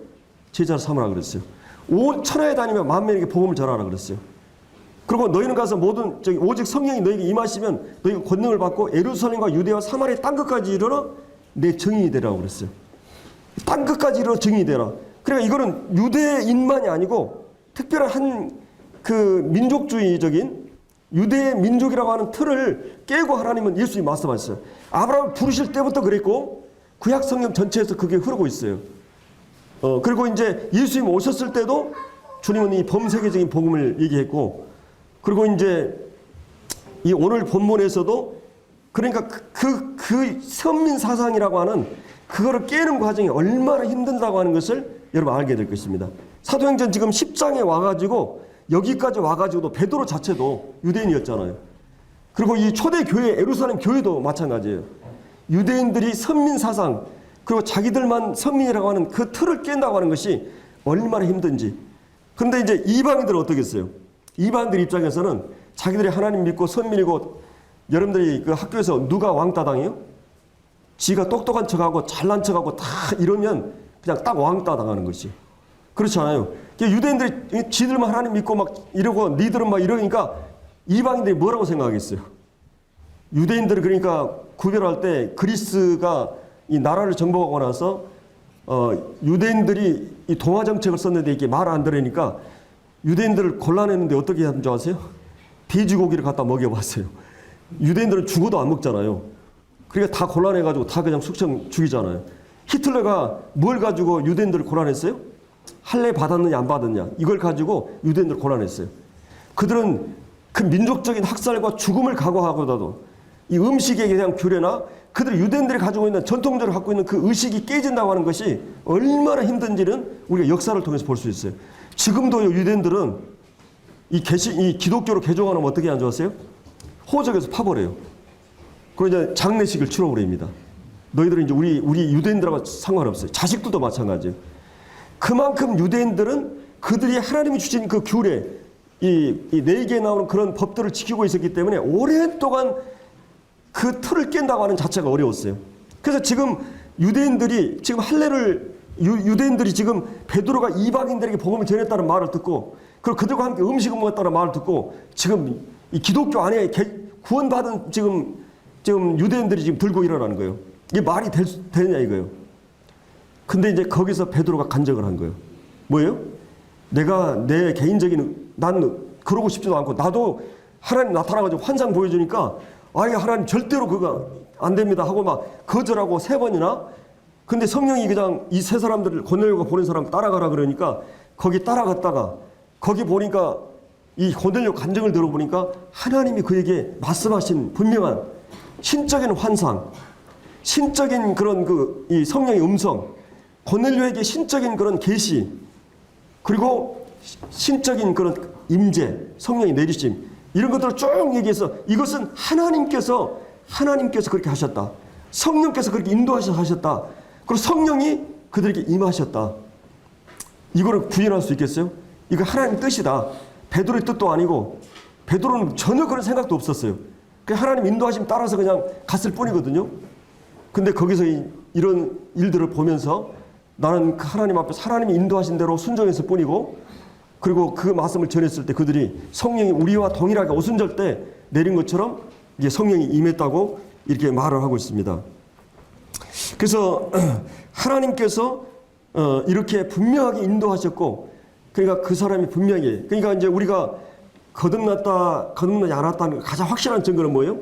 제자를 삼으라 그랬어요. 온 천하에 다니며 만민에게 복음을 전하라 그랬어요. 그리고 너희는 가서 모든 오직 성령이 너희에게 임하시면 너희가 권능을 받고 예루살렘과 유대와 사마리아 땅끝까지 이르러 내 증인이 되라고 그랬어요. 땅끝까지 이르러 증인이 되라. 그러니까 이거는 유대인만이 아니고 특별한 한 그 민족주의적인 유대 민족이라고 하는 틀을 깨고 하나님은 예수님이 말씀하셨어요. 아브라함을 부르실 때부터 그랬고 구약 성경 전체에서 그게 흐르고 있어요. 그리고 이제 예수님 오셨을 때도 주님은 이 범세계적인 복음을 얘기했고, 그리고 이제 이 오늘 본문에서도 그러니까 그 선민 사상이라고 하는 그거를 깨는 과정이 얼마나 힘든다고 하는 것을 여러분 알게 될 것입니다. 사도행전 지금 10장에 와가지고 여기까지 와가지고도 베드로 자체도 유대인이었잖아요. 그리고 이 초대 교회 예루살렘 교회도 마찬가지예요. 유대인들이 선민 사상 그리고 자기들만 선민이라고 하는 그 틀을 깬다고 하는 것이 얼마나 힘든지. 그런데 이제 이방인들은 어떻겠어요? 이방인들 입장에서는 자기들이 하나님 믿고 선민이고, 여러분들이 그 학교에서 누가 왕따 당해요? 지가 똑똑한 척하고 잘난 척하고 다 이러면 그냥 딱 왕따 당하는 것이. 그렇지 않아요? 유대인들이 지들만 하나님 믿고 막 이러고 니들은 막 이러니까 이방인들이 뭐라고 생각하겠어요? 유대인들이 그러니까 구별할 때 그리스가 이 나라를 정복하고 나서 유대인들이 이 동화 정책을 썼는데 이게 말 안 들으니까 유대인들을 곤란했는데 어떻게 하는 줄 아세요? 돼지고기를 갖다 먹여봤어요. 유대인들은 죽어도 안 먹잖아요. 그러니까 다 곤란해가지고 다 그냥 숙청 죽이잖아요. 히틀러가 뭘 가지고 유대인들을 곤란했어요? 할례 받았느냐 안 받았느냐 이걸 가지고 유대인들을 곤란했어요. 그들은 그 민족적인 학살과 죽음을 각오하고도 이 음식에 대한 규례나 그들 유대인들이 가지고 있는 전통적으로 갖고 있는 그 의식이 깨진다고 하는 것이 얼마나 힘든지는 우리가 역사를 통해서 볼 수 있어요. 지금도 유대인들은 이 기독교로 개종하면 어떻게 안 좋았어요? 호적에서 파버려요. 그리고 이제 장례식을 치러버립니다. 너희들은 이제 우리 유대인들하고 상관없어요. 자식들도 마찬가지예요. 그만큼 유대인들은 그들이 하나님이 주신 그 규례, 이 4개에 나오는 그런 법들을 지키고 있었기 때문에 오랫동안 그 틀을 깬다고 하는 자체가 어려웠어요. 그래서 지금 유대인들이 지금 할례를 유대인들이 지금 베드로가 이방인들에게 복음을 전했다는 말을 듣고 그리고 그들과 함께 음식을 먹었다는 말을 듣고 지금 이 기독교 안에 구원받은 지금 유대인들이 지금 들고 일어나는 거예요. 이게 말이 되느냐 이거예요. 근데 이제 거기서 베드로가 간증을 한 거예요. 뭐예요? 내가 내 개인적인 난 그러고 싶지도 않고 나도 하나님 나타나가지고 환상 보여주니까 아예 하나님 절대로 그거 안 됩니다 하고 막 거절하고 3번이나. 근데 성령이 그냥 이 세 사람들을 고넬료가 보낸 사람 따라가라 그러니까 거기 따라갔다가 거기 보니까 이 고넬료 간증을 들어보니까 하나님이 그에게 말씀하신 분명한 신적인 환상, 신적인 그런 이 성령의 음성, 고넬료에게 신적인 그런 계시, 그리고 신적인 그런 임재, 성령의 내리심, 이런 것들을 쭉 얘기해서 이것은 하나님께서 그렇게 하셨다. 성령께서 그렇게 인도하셔서 하셨다. 그리고 성령이 그들에게 임하셨다. 이거를 부인할 수 있겠어요? 이거 하나님 뜻이다. 베드로의 뜻도 아니고 베드로는 전혀 그런 생각도 없었어요. 그냥 하나님 인도하심 따라서 그냥 갔을 뿐이거든요. 근데 거기서 이런 일들을 보면서 나는 그 하나님 앞에서 하나님이 인도하신 대로 순종했을 뿐이고, 그리고 그 말씀을 전했을 때 그들이 성령이 우리와 동일하게 오순절 때 내린 것처럼 이제 성령이 임했다고 이렇게 말을 하고 있습니다. 그래서 하나님께서 이렇게 분명하게 인도하셨고, 그러니까 그 사람이 분명히, 그러니까 이제 우리가 거듭나지 않았다는 가장 확실한 증거는 뭐예요?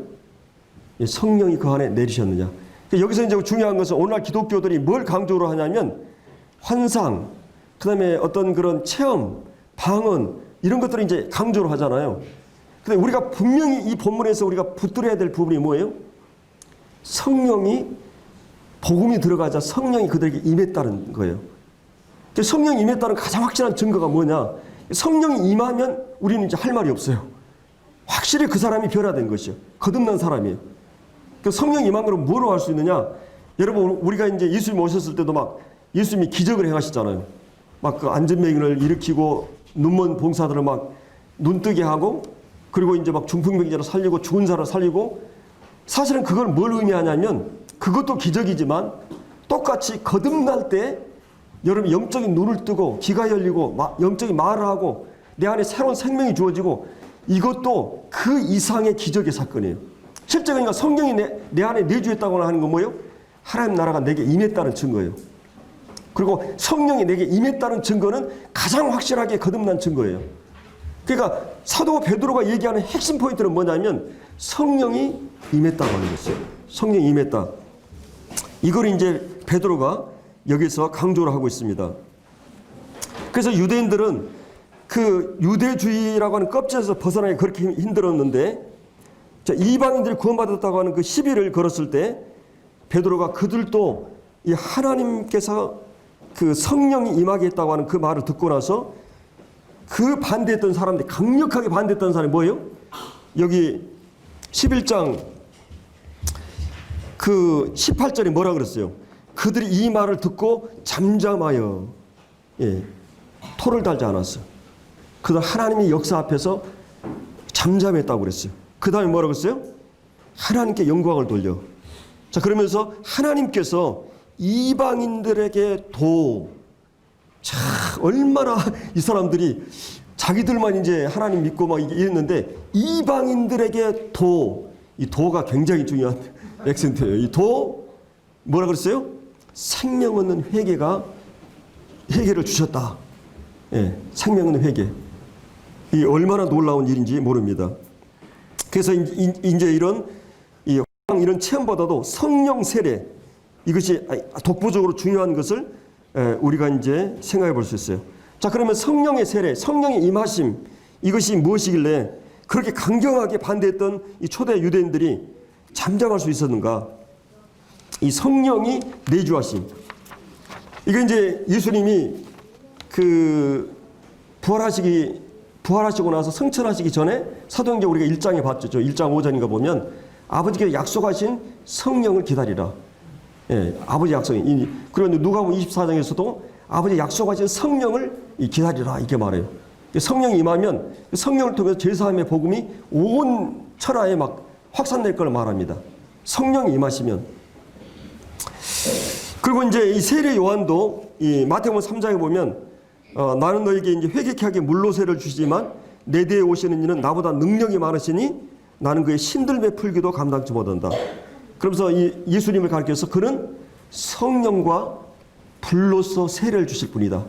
성령이 그 안에 내리셨느냐. 여기서 이제 중요한 것은 오늘날 기독교들이 뭘 강조를 하냐면 환상, 그다음에 어떤 그런 체험, 방언 이런 것들을 이제 강조를 하잖아요. 근데 우리가 분명히 이 본문에서 우리가 붙들어야 될 부분이 뭐예요? 성령이 복음이 들어가자 성령이 그들에게 임했다는 거예요. 성령이 임했다는 가장 확실한 증거가 뭐냐? 성령이 임하면 우리는 이제 할 말이 없어요. 확실히 그 사람이 변화된 것이요. 거듭난 사람이에요. 성령이 임한 걸 뭐로 할 수 있느냐? 여러분 우리가 이제 예수님 오셨을 때도 막 예수님이 기적을 행하셨잖아요. 막 그 안전병을 일으키고 눈먼 봉사들을 막 눈뜨게 하고 그리고 이제 막 중풍병자를 살리고 죽은 사람을 살리고 사실은 그걸 뭘 의미하냐면 그것도 기적이지만 똑같이 거듭날 때 여러분 영적인 눈을 뜨고 귀가 열리고 영적인 말을 하고 내 안에 새로운 생명이 주어지고 이것도 그 이상의 기적의 사건이에요. 실제 그러니까 성령이 내 안에 내주했다고 하는 건 뭐예요? 하나님 나라가 내게 임했다는 증거예요. 그리고 성령이 내게 임했다는 증거는 가장 확실하게 거듭난 증거예요. 그러니까 사도 베드로가 얘기하는 핵심 포인트는 뭐냐면 성령이 임했다고 하는 것이에요. 성령이 임했다. 이걸 이제 베드로가 여기서 강조를 하고 있습니다. 그래서 유대인들은 그 유대주의라고 하는 껍질에서 벗어나기 그렇게 힘들었는데 이방인들이 구원받았다고 하는 그 시비를 걸었을 때 베드로가 그들도 이 하나님께서 그 성령이 임하게 했다고 하는 그 말을 듣고 나서 그 반대했던 사람들이 강력하게 반대했던 사람이 뭐예요? 여기 11장 그 18절에 뭐라 그랬어요? 그들이 이 말을 듣고 잠잠하여 토를 달지 않았어. 그들 하나님의 역사 앞에서 잠잠했다고 그랬어요. 그 다음에 뭐라고 했어요? 하나님께 영광을 돌려. 자, 그러면서 하나님께서 이방인들에게 자, 얼마나 이 사람들이 자기들만 이제 하나님 믿고 막 이랬는데 이방인들에게 이 도가 굉장히 중요한 액센트예요. 이 뭐라 그랬어요? 생명 없는 회개를 주셨다. 예, 생명 없는 회개. 이 얼마나 놀라운 일인지 모릅니다. 그래서 이제 이런 체험보다도 성령 세례 이것이 독보적으로 중요한 것을 우리가 이제 생각해 볼 수 있어요. 자, 그러면 성령의 세례, 성령의 임하심 이것이 무엇이길래 그렇게 강경하게 반대했던 이 초대 유대인들이 잠잠할 수 있었는가? 이 성령이 내주하심. 이게 이제 예수님이 그 부활하시고 나서 승천하시기 전에 사도행전 우리가 1장에 봤죠. 1장 5절인가 보면 아버지께서 약속하신 성령을 기다리라. 예, 아버지 약속이. 그리고 누가복음 24장에서도 아버지 약속하신 성령을 기다리라 이렇게 말해요. 성령이 임하면 성령을 통해서 제사함의 복음이 온 천하에 막 확산될 걸 말합니다. 성령이 임하시면. 그리고 이제 이 세례 요한도 이 마태복음 3장에 보면 나는 너에게 이제 회개케 하게 물로 세를 주시지만 내 뒤에 오시는 이는 나보다 능력이 많으시니 나는 그의 신들매 풀기도 감당치 못한다. 그러면서 이 예수님을 가르쳐서 그는 성령과 불로서 세례를 주실 분이다.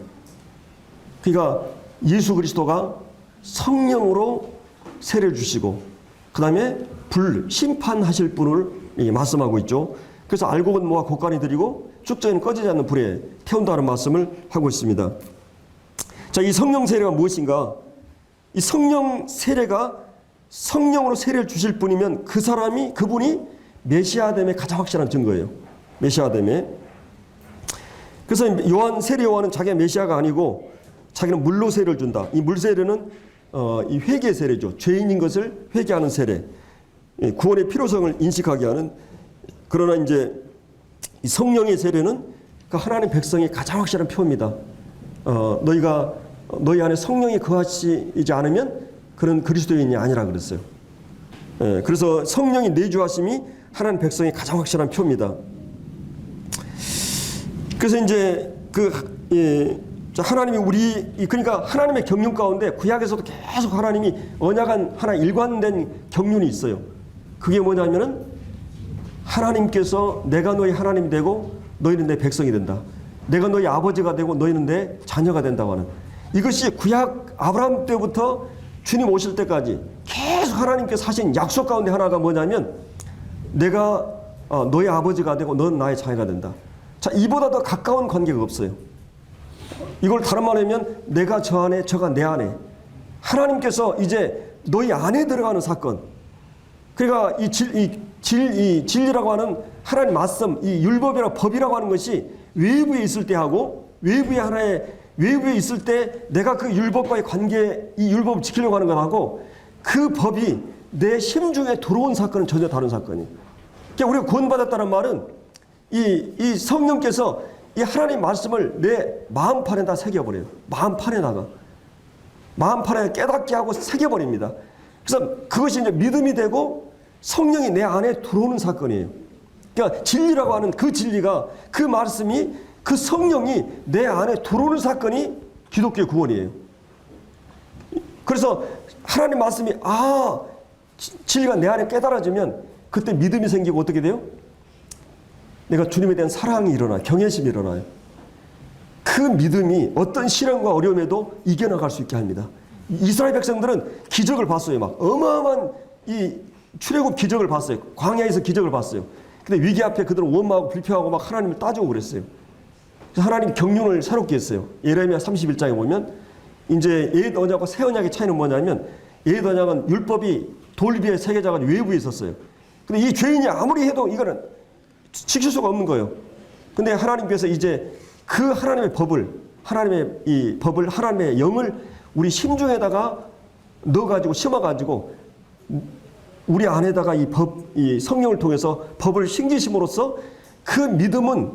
그러니까 예수 그리스도가 성령으로 세례를 주시고 그 다음에 심판하실 분을 말씀하고 있죠. 그래서 알곡은 모아 곡간에 들이고 축제는 꺼지지 않는 불에 태운다는 말씀을 하고 있습니다. 자, 이 성령 세례가 무엇인가? 이 성령 세례가 성령으로 세례를 주실 분이면 그분이 메시아됨의 가장 확실한 증거예요. 메시아됨의. 그래서 세례 요한은 자기가 메시아가 아니고 자기는 물로 세례를 준다. 이 물 세례는 이 회개 세례죠. 죄인인 것을 회개하는 세례. 구원의 필요성을 인식하게 하는. 그러나 이제 이 성령의 세례는 그 하나님 백성의 가장 확실한 표입니다. 너희 안에 성령이 거하시지 않으면 그런 그리스도인이 아니라 그랬어요. 그래서 성령이 내주하심이 하나님 백성의 가장 확실한 표입니다. 그래서 이제 하나님이 그러니까 하나님의 경륜 가운데 구약에서도 계속 하나님이 언약한 하나 일관된 경륜이 있어요. 그게 뭐냐면은 하나님께서 내가 너희 하나님이 되고 너희는 내 백성이 된다. 내가 너희 아버지가 되고 너희는 내 자녀가 된다고 하는 이것이 구약 아브라함 때부터 주님 오실 때까지 계속 하나님께서 하신 약속 가운데 하나가 뭐냐면 내가 너의 아버지가 되고 너는 나의 자녀가 된다. 자, 이보다 더 가까운 관계가 없어요. 이걸 다른 말로 하면 내가 저 안에, 저가 내 안에. 하나님께서 이제 너희 안에 들어가는 사건. 그러니까 이 진리라고 하는 하나님 말씀, 이 율법이라고 법이라고 하는 것이 외부에 있을 때 하고 외부에 있을 때 내가 그 율법과의 관계, 이 율법을 지키려고 하는 것하고 그 법이 내 심중에 들어온 사건은 전혀 다른 사건이에요. 그러니까 우리가 구원받았다는 말은 이 성령께서 이 하나님 말씀을 내 마음판에다 새겨버려요. 마음판에다가 깨닫게 하고 새겨버립니다. 그래서 그것이 이제 믿음이 되고 성령이 내 안에 들어오는 사건이에요. 그러니까 진리라고 하는 그 진리가, 그 말씀이, 그 성령이 내 안에 들어오는 사건이 기독교의 구원이에요. 그래서 하나님 말씀이 진리가 내 안에 깨달아지면 그때 믿음이 생기고 어떻게 돼요? 내가 주님에 대한 사랑이 일어나요. 경외심이 일어나요. 그 믿음이 어떤 시련과 어려움에도 이겨나갈 수 있게 합니다. 이스라엘 백성들은 기적을 봤어요. 막 어마어마한 이 출애굽 기적을 봤어요. 광야에서 기적을 봤어요. 근데 위기 앞에 그들은 원망하고 불평하고 막 하나님을 따지고 그랬어요. 그래서 하나님 경륜을 새롭게 했어요. 예레미야 31장에 보면 이제 옛 언약과 새 언약의 차이는 뭐냐면, 옛 언약은 율법이 돌 위에 새겨져 가지고 외부에 있었어요. 근데 이 죄인이 아무리 해도 이거는 지킬 수가 없는 거예요. 근데 하나님께서 이제 그 하나님의 법을, 하나님의 영을 우리 심중에다가 넣어가지고 심어가지고 우리 안에다가 이 성령을 통해서 법을 심기심으로써 그 믿음은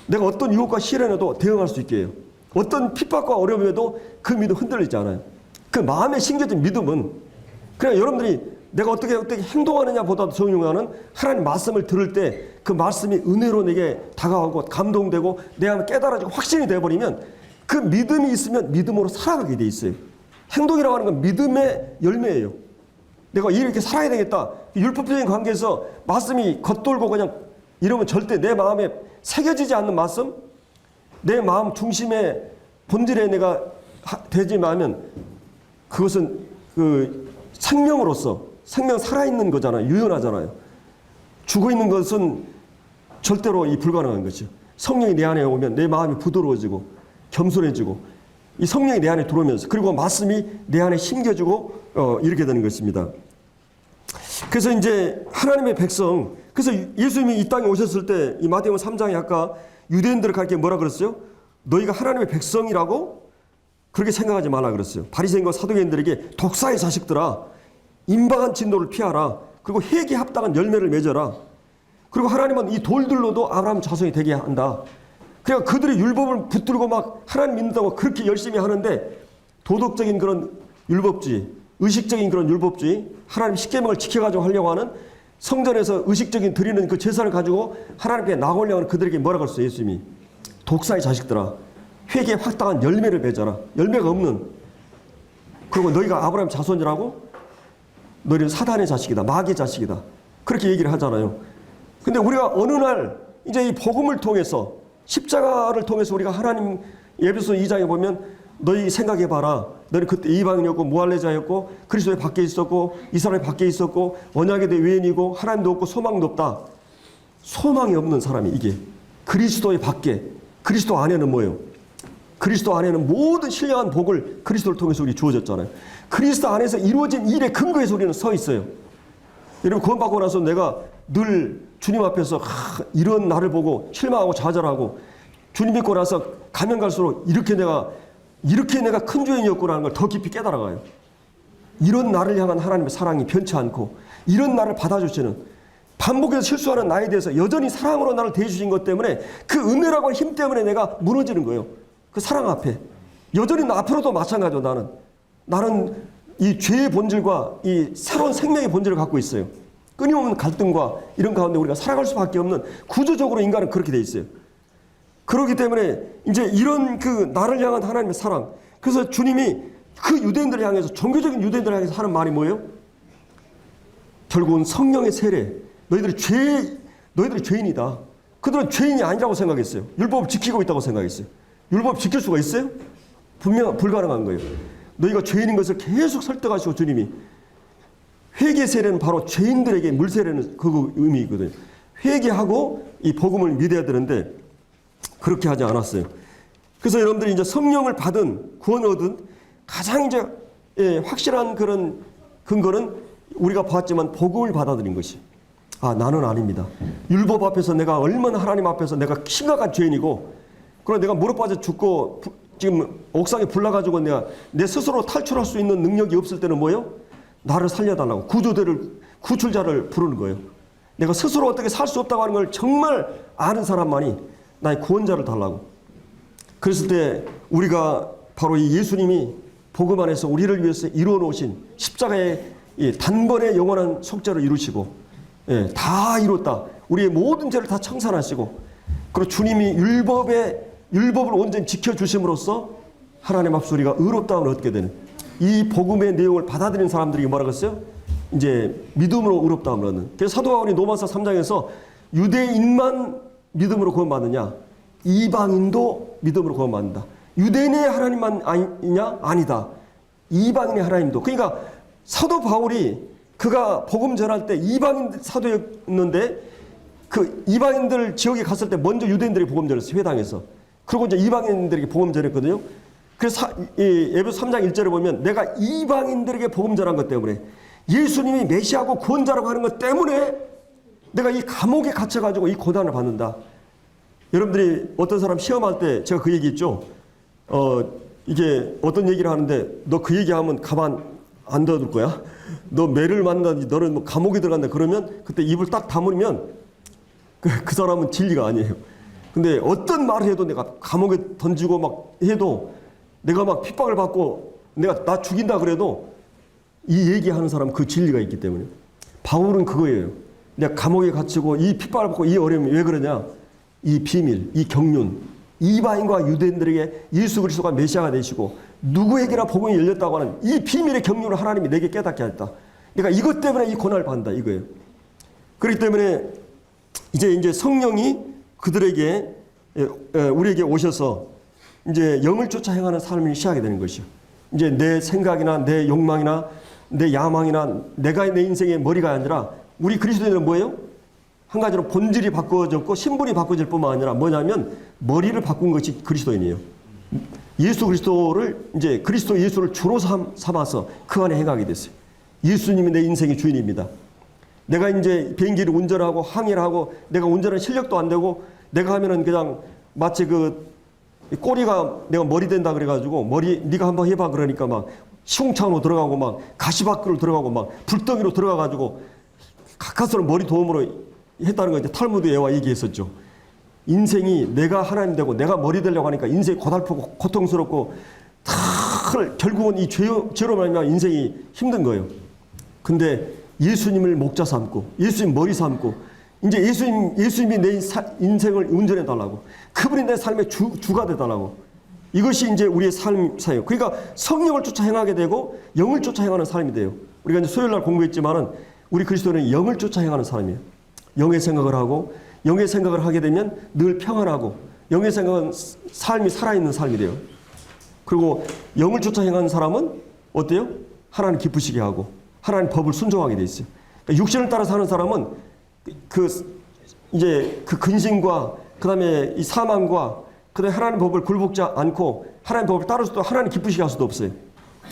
내가 어떤 유혹과 시련에도 대응할 수 있게 해요. 어떤 핍박과 어려움에도 그 믿음 흔들리지 않아요. 그 마음에 심겨진 믿음은, 그러니까 여러분들이 내가 어떻게 행동하느냐 보다도 중요한 하나님 말씀을 들을 때 그 말씀이 은혜로 내게 다가오고 감동되고 내 안에 깨달아지고 확신이 되어버리면 그 믿음이 있으면 믿음으로 살아가게 돼 있어요. 행동이라고 하는 건 믿음의 열매예요. 내가 이렇게 살아야 되겠다. 율법적인 관계에서 말씀이 겉돌고 그냥 이러면 절대 내 마음에 새겨지지 않는 말씀, 내 마음 중심의 본질에 내가 되지 않으면 그것은 그 생명으로서, 생명 살아있는 거잖아요. 유연하잖아요. 죽어있는 것은 절대로 불가능한 것이죠. 성령이 내 안에 오면 내 마음이 부드러워지고 겸손해지고 이 성령이 내 안에 들어오면서, 그리고 말씀이 내 안에 심겨지고 이렇게 되는 것입니다. 그래서 이제 하나님의 백성, 그래서 예수님이 이 땅에 오셨을 때 이 마태복음 3장에 아까 유대인들을 가르쳐 뭐라 그랬어요? 너희가 하나님의 백성이라고 그렇게 생각하지 말라 그랬어요. 바리새인과 사두개인들에게 독사의 자식들아, 임박한 진노를 피하라. 그리고 회개에 합당한 열매를 맺어라. 그리고 하나님은 이 돌들로도 아브라함 자손이 되게 한다. 그러니까 그들이 율법을 붙들고 막 하나님 믿는다고 그렇게 열심히 하는데 도덕적인 그런 율법주의, 의식적인 그런 율법주의, 하나님 십계명을 지켜가지고 하려고 하는 성전에서 의식적인 드리는 그 제사를 가지고 하나님께 나오려고 하는 그들에게 뭐라고 했어요? 예수님이 독사의 자식들아, 회개에 합당한 열매를 맺어라. 열매가 없는, 그리고 너희가 아브라함 자손이라고? 너희는 사단의 자식이다, 마귀의 자식이다, 그렇게 얘기를 하잖아요. 근데 우리가 어느 날 이제 이 복음을 통해서, 십자가를 통해서 우리가 하나님, 에베소 2장에 보면 너희 생각해봐라. 너는 그때 이방인이었고 무할례자였고 그리스도의 밖에 있었고 이스라엘 밖에 있었고 언약에 대해 외인이고 하나님도 없고 소망도 없다. 소망이 없는 사람이 이게 그리스도의 밖에, 그리스도 안에는 뭐예요? 그리스도 안에는 모든 신령한 복을 그리스도를 통해서 우리 주어졌잖아요. 그리스도 안에서 이루어진 일의 근거에서 우리는 서 있어요. 여러분 구원받고 나서 내가 늘 주님 앞에서 이런 나를 보고 실망하고 좌절하고, 주님 믿고 나서 가면 갈수록 이렇게 내가 큰 죄인이었구나라는 걸 더 깊이 깨달아가요. 이런 나를 향한 하나님의 사랑이 변치 않고 이런 나를 받아주시는, 반복해서 실수하는 나에 대해서 여전히 사랑으로 나를 대해주신 것 때문에 그 은혜라고 하는 힘 때문에 내가 무너지는 거예요. 그 사랑 앞에. 여전히 앞으로도 마찬가지로 나는 이 죄의 본질과 이 새로운 생명의 본질을 갖고 있어요. 끊임없는 갈등과 이런 가운데 우리가 살아갈 수밖에 없는, 구조적으로 인간은 그렇게 돼 있어요. 그렇기 때문에 이제 이런 그 나를 향한 하나님의 사랑, 그래서 주님이 그 유대인들을 향해서, 종교적인 유대인들을 향해서 하는 말이 뭐예요? 결국은 성령의 세례, 너희들이 죄인이다. 그들은 죄인이 아니라고 생각했어요. 율법을 지키고 있다고 생각했어요. 율법 지킬 수가 있어요? 분명 불가능한 거예요. 너희가 죄인인 것을 계속 설득하시고 주님이 회개 세례는 바로 죄인들에게 물 세례는 그 의미거든요. 회개하고 이 복음을 믿어야 되는데 그렇게 하지 않았어요. 그래서 여러분들이 이제 성령을 받은 구원을 얻은 가장 이제 확실한 그런 근거는 우리가 봤지만 복음을 받아들인 것이. 아, 나는 아닙니다. 율법 앞에서 내가 얼마나 하나님 앞에서 내가 심각한 죄인이고, 그러나 내가 무릎 빠져 죽고 지금 옥상에 불나가지고 내가 내 스스로 탈출할 수 있는 능력이 없을 때는 뭐예요? 나를 살려달라고 구출자를 부르는 거예요. 내가 스스로 어떻게 살 수 없다고 하는 걸 정말 아는 사람만이 나의 구원자를 달라고. 그랬을 때 우리가 바로 이 예수님이 복음 안에서 우리를 위해서 이루어 놓으신 십자가의 단번에 영원한 속죄를 이루시고, 다 이뤘다. 우리의 모든 죄를 다 청산하시고, 그리고 주님이 율법을 온전히 지켜주심으로써 하나님 앞에서 우리가 의롭다함을 얻게 되는 이 복음의 내용을 받아들이는 사람들이 뭐라고 했어요? 이제 믿음으로 의롭다함을 얻는. 그래서 사도 바울이 로마서 3장에서 유대인만 믿음으로 구원받느냐, 이방인도 믿음으로 구원받는다. 유대인의 하나님만 아니냐? 아니다. 이방인의 하나님도. 그러니까 사도 바울이 그가 복음 전할 때 이방인 사도였는데 그 이방인들 지역에 갔을 때 먼저 유대인들이 복음 전했어요. 회당에서. 그리고 이제 이방인들에게 복음 전했거든요. 그래서 에베소 3장 1절에 보면 내가 이방인들에게 복음 전한 것 때문에, 예수님이 메시아고 구원자라고 하는 것 때문에 내가 이 감옥에 갇혀가지고 이 고난을 받는다. 여러분들이 어떤 사람 시험할 때 제가 그 얘기 있죠. 이게 어떤 얘기를 하는데 너 그 얘기하면 가만 안 둬둘 거야. 너 매를 만나든지 너는 뭐 감옥에 들어간다 그러면 그때 입을 딱 다물면 그 사람은 진리가 아니에요. 근데 어떤 말을 해도 내가 감옥에 던지고 막 해도 내가 막 핍박을 받고 내가 나 죽인다 그래도 이 얘기하는 사람은 그 진리가 있기 때문에. 바울은 그거예요. 내가 감옥에 갇히고 이 핍박을 받고 이 어려움이 왜 그러냐. 이 비밀, 이 경륜, 이방인과 유대인들에게 예수 그리스도가 메시아가 되시고 누구에게나 복음이 열렸다고 하는 이 비밀의 경륜을 하나님이 내게 깨닫게 하였다. 그러니까 이것 때문에 이 고난을 받는다 이거예요. 그렇기 때문에 이제 성령이 그들에게 우리에게 오셔서 이제 영을 쫓아 행하는 삶을 시작하게 되는 것이요. 이제 내 생각이나 내 욕망이나 내 야망이나 내가 내 인생의 머리가 아니라 우리 그리스도인은 뭐예요? 한 가지로 본질이 바꿔졌고 신분이 바꿔질 뿐만 아니라 뭐냐면 머리를 바꾼 것이 그리스도인이에요. 예수 그리스도를 이제 그리스도 예수를 주로 삼아서 그 안에 행하게 됐어요. 예수님이 내 인생의 주인입니다. 내가 이제 비행기를 운전하고 항해를 하고 내가 운전하는 실력도 안 되고 내가 하면은 그냥 마치 그 꼬리가 내가 머리 된다 그래가지고 머리 네가 한번 해봐 그러니까 막 시궁창으로 들어가고 막 가시밭으로 들어가고 막 불덩이로 들어가가지고 가까스로 머리 도움으로 했다는 거 이제 탈무드 예와 얘기했었죠. 인생이 내가 하나님 되고 내가 머리 되려고 하니까 인생이 고달프고 고통스럽고 결국은 이 죄로 말미암아 인생이 힘든 거예요. 근데 예수님을 목자 삼고 예수님 머리 삼고 이제 예수님이 내 인생을 운전해 달라고, 그분이 내 삶의 주가 돼 달라고. 이것이 이제 우리의 삶이에요. 그러니까 성령을 쫓아 행하게 되고 영을 쫓아 행하는 삶이 돼요. 우리가 이제 수요일 날 공부했지만은 우리 그리스도는 영을 쫓아 행하는 사람이에요. 영의 생각을 하고 영의 생각을 하게 되면 늘 평안하고 영의 생각은 삶이 살아있는 삶이 돼요. 그리고 영을 쫓아 행하는 사람은 어때요? 하나님 기쁘시게 하고 하나님 법을 순종하게 돼 있어요. 그러니까 육신을 따라 사는 사람은 이제 그 근심과 그다음에 이 사망과 그다음에 하나님 법을 굴복지 않고 하나님 법을 따라서도 하나님 기쁘시게 할 수도 없어요.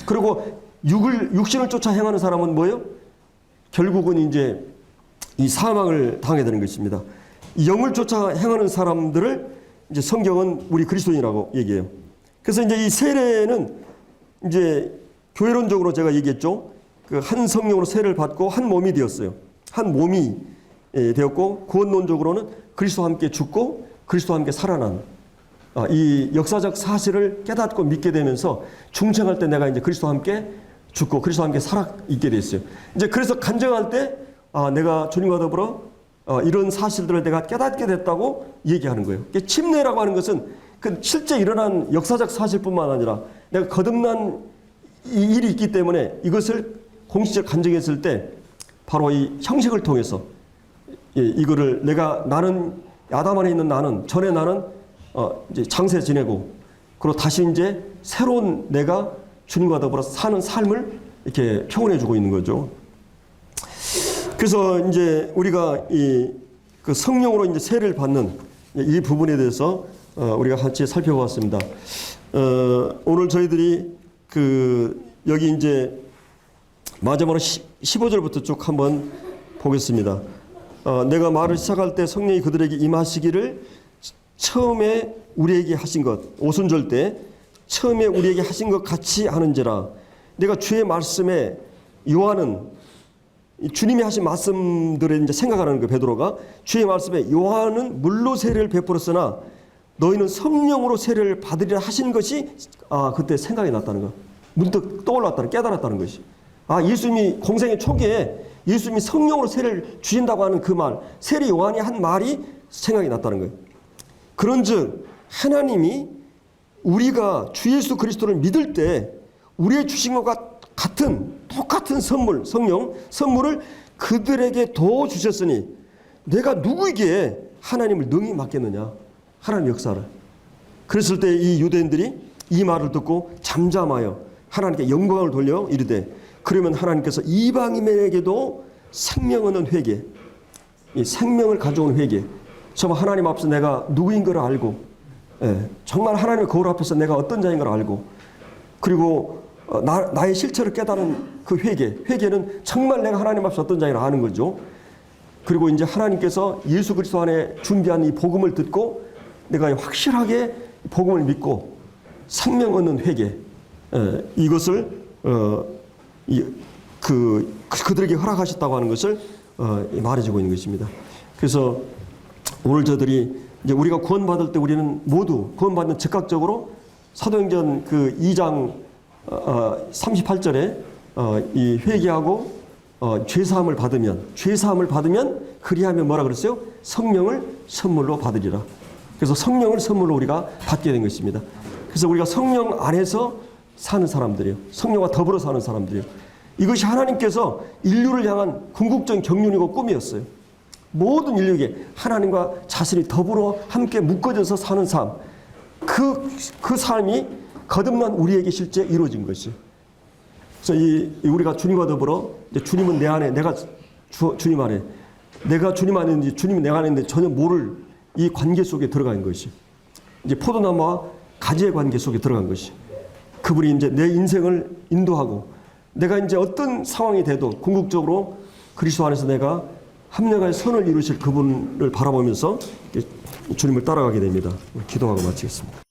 그리고 육신을 쫓아 행하는 사람은 뭐예요? 결국은 이제 이 사망을 당하게 되는 것입니다. 이 영을 쫓아 행하는 사람들을 이제 성경은 우리 그리스도인이라고 얘기해요. 그래서 이제 이 세례는 이제 교회론적으로 제가 얘기했죠. 그 한 성령으로 세례를 받고 한 몸이 되었어요. 한 몸이 되었고 구원론적으로는 그리스도와 함께 죽고 그리스도와 함께 살아난 이 역사적 사실을 깨닫고 믿게 되면서 중생할 때 내가 이제 그리스도와 함께 죽고 그리스도와 함께 살아 있게 됐어요. 이제 그래서 간증할 때 내가 주님과 더불어 이런 사실들을 내가 깨닫게 됐다고 얘기하는 거예요. 침례라고 하는 것은 그 실제 일어난 역사적 사실뿐만 아니라 내가 거듭난 이 일이 있기 때문에 이것을 공식적 간증했을 때 바로 이 형식을 통해서 이거를 나는 아담 안에 있는 나는 전에 나는 이제 장세 지내고 그리고 다시 이제 새로운 내가 주님과 더불어 사는 삶을 이렇게 표현해 주고 있는 거죠. 그래서 이제 우리가 그 성령으로 이제 세례를 받는 이 부분에 대해서 우리가 같이 살펴보았습니다. 오늘 저희들이 여기 이제 마지막으로 15절부터 쭉 한번 보겠습니다. 내가 말을 시작할 때 성령이 그들에게 임하시기를 처음에 우리에게 하신 것, 오순절 때 처음에 우리에게 하신 것 같이 하는지라. 내가 주의 말씀에 요한은 주님이 하신 말씀들을 이제 생각하는 거예요. 베드로가 주의 말씀에 요한은 물로 세례를 베풀었으나 너희는 성령으로 세례를 받으리라 하신 것이 그때 생각이 났다는 거. 문득 떠올랐다는, 깨달았다는 것이. 예수님이 공생의 초기에 예수님이 성령으로 세례를 주신다고 하는 그 말, 세례 요한이 한 말이 생각이 났다는 거예요. 그런즉 하나님이 우리가 주 예수 그리스도를 믿을 때 우리의 주신 것과 같은 똑같은 선물, 성령 선물을 그들에게 더 주셨으니 내가 누구에게 하나님을 능히 맡겠느냐. 하나님 역사를. 그랬을 때 이 유대인들이 이 말을 듣고 잠잠하여 하나님께 영광을 돌려 이르되 그러면 하나님께서 이방인에게도 생명 얻는 회개, 이 생명을 가져온 회개, 정말 하나님 앞에서 내가 누구인 걸 알고, 정말 하나님의 거울 앞에서 내가 어떤 자인 걸 알고, 그리고 나의 실체를 깨달은 그 회개는 정말 내가 하나님 앞에서 어떤 자인가 아는 거죠. 그리고 이제 하나님께서 예수 그리스도 안에 준비한 이 복음을 듣고 내가 확실하게 복음을 믿고 생명 얻는 회개, 이것을 그들에게 허락하셨다고 하는 것을 말해주고 있는 것입니다. 그래서 오늘 저들이 이제 우리가 구원받을 때 우리는 모두 구원받는 즉각적으로 사도행전 2장 38절에 이 회개하고 죄사함을 받으면 그리하면 뭐라 그랬어요? 성령을 선물로 받으리라. 그래서 성령을 선물로 우리가 받게 된 것입니다. 그래서 우리가 성령 안에서 사는 사람들이에요. 성령과 더불어 사는 사람들이에요. 이것이 하나님께서 인류를 향한 궁극적인 경륜이고 꿈이었어요. 모든 인류에게 하나님과 자신이 더불어 함께 묶어져서 사는 삶, 그 삶이 거듭난 우리에게 실제 이루어진 것이. 그래서 우리가 주님과 더불어 주님은 내 안에, 내가 주님 안에, 내가 주님 안에 있는지 주님은 내 안에 있는데 전혀 모를 이 관계 속에 들어간 것이. 이제 포도나무와 가지의 관계 속에 들어간 것이. 그분이 이제 내 인생을 인도하고 내가 이제 어떤 상황이 돼도 궁극적으로 그리스도 안에서 내가 합력할 선을 이루실 그분을 바라보면서 주님을 따라가게 됩니다. 기도하고 마치겠습니다.